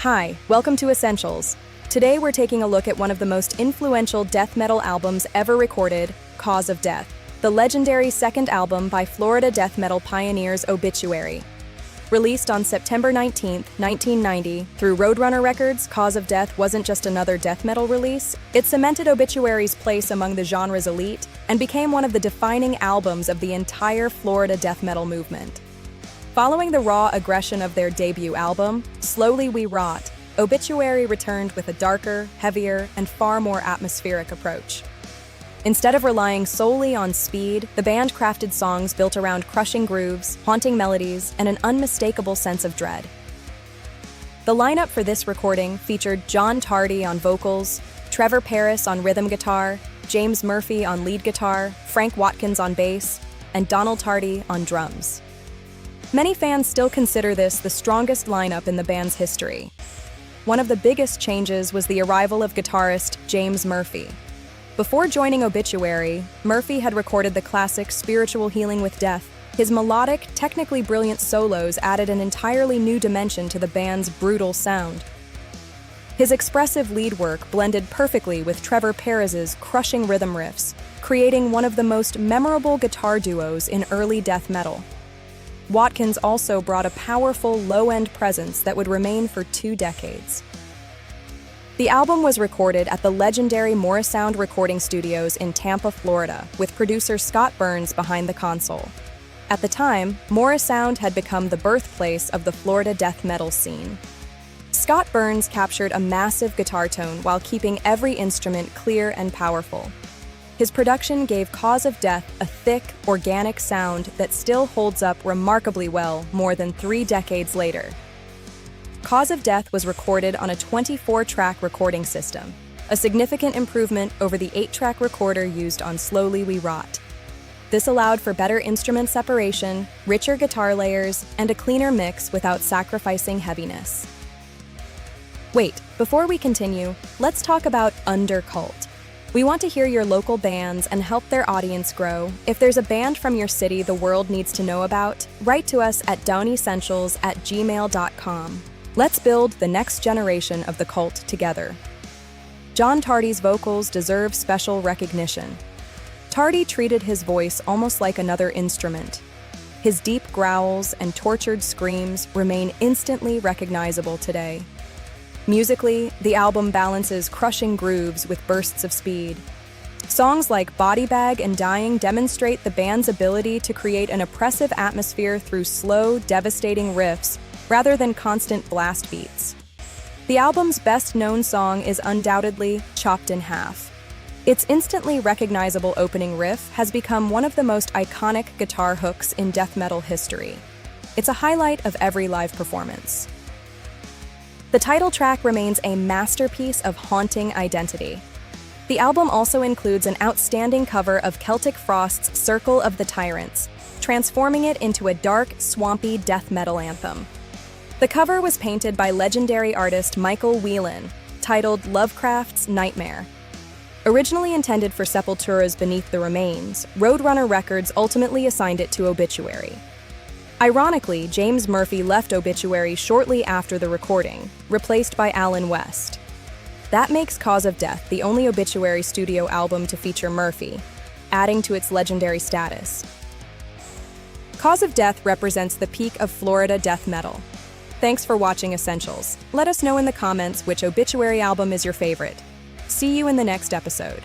Hi, welcome to Essentials. Today we're taking a look at one of the most influential death metal albums ever recorded, Cause of Death, the legendary second album by Florida death metal pioneers Obituary. Released on September 19, 1990, through Roadrunner Records, Cause of Death wasn't just another death metal release, it cemented Obituary's place among the genre's elite and became one of the defining albums of the entire Florida death metal movement. Following the raw aggression of their debut album, Slowly We Rot, Obituary returned with a darker, heavier, and far more atmospheric approach. Instead of relying solely on speed, the band crafted songs built around crushing grooves, haunting melodies, and an unmistakable sense of dread. The lineup for this recording featured John Tardy on vocals, Trevor Paris on rhythm guitar, James Murphy on lead guitar, Frank Watkins on bass, and Donald Tardy on drums. Many fans still consider this the strongest lineup in the band's history. One of the biggest changes was the arrival of guitarist James Murphy. Before joining Obituary, Murphy had recorded the classic Spiritual Healing with Death. His melodic, technically brilliant solos added an entirely new dimension to the band's brutal sound. His expressive lead work blended perfectly with Trevor Paris's crushing rhythm riffs, creating one of the most memorable guitar duos in early death metal. Watkins also brought a powerful, low-end presence that would remain for 2 decades. The album was recorded at the legendary Morrisound Recording Studios in Tampa, Florida, with producer Scott Burns behind the console. At the time, Morrisound had become the birthplace of the Florida death metal scene. Scott Burns captured a massive guitar tone while keeping every instrument clear and powerful. His production gave Cause of Death a thick, organic sound that still holds up remarkably well more than 3 decades later. Cause of Death was recorded on a 24-track recording system, a significant improvement over the 8-track recorder used on Slowly We Rot. This allowed for better instrument separation, richer guitar layers, and a cleaner mix without sacrificing heaviness. Wait, before we continue, let's talk about Undercult. We want to hear your local bands and help their audience grow. If there's a band from your city the world needs to know about, write to us at donessentials@gmail.com. Let's build the next generation of the cult together. John Tardy's vocals deserve special recognition. Tardy treated his voice almost like another instrument. His deep growls and tortured screams remain instantly recognizable today. Musically, the album balances crushing grooves with bursts of speed. Songs like Body Bag and Dying demonstrate the band's ability to create an oppressive atmosphere through slow, devastating riffs rather than constant blast beats. The album's best-known song is undoubtedly Chopped in Half. Its instantly recognizable opening riff has become one of the most iconic guitar hooks in death metal history. It's a highlight of every live performance. The title track remains a masterpiece of haunting identity. The album also includes an outstanding cover of Celtic Frost's Circle of the Tyrants, transforming it into a dark, swampy death metal anthem. The cover was painted by legendary artist Michael Whelan, titled Lovecraft's Nightmare. Originally intended for Sepultura's Beneath the Remains, Roadrunner Records ultimately assigned it to Obituary. Ironically, James Murphy left Obituary shortly after the recording, replaced by Alan West. That makes Cause of Death the only Obituary studio album to feature Murphy, adding to its legendary status. Cause of Death represents the peak of Florida death metal. Thanks for watching Essentials. Let us know in the comments which Obituary album is your favorite. See you in the next episode.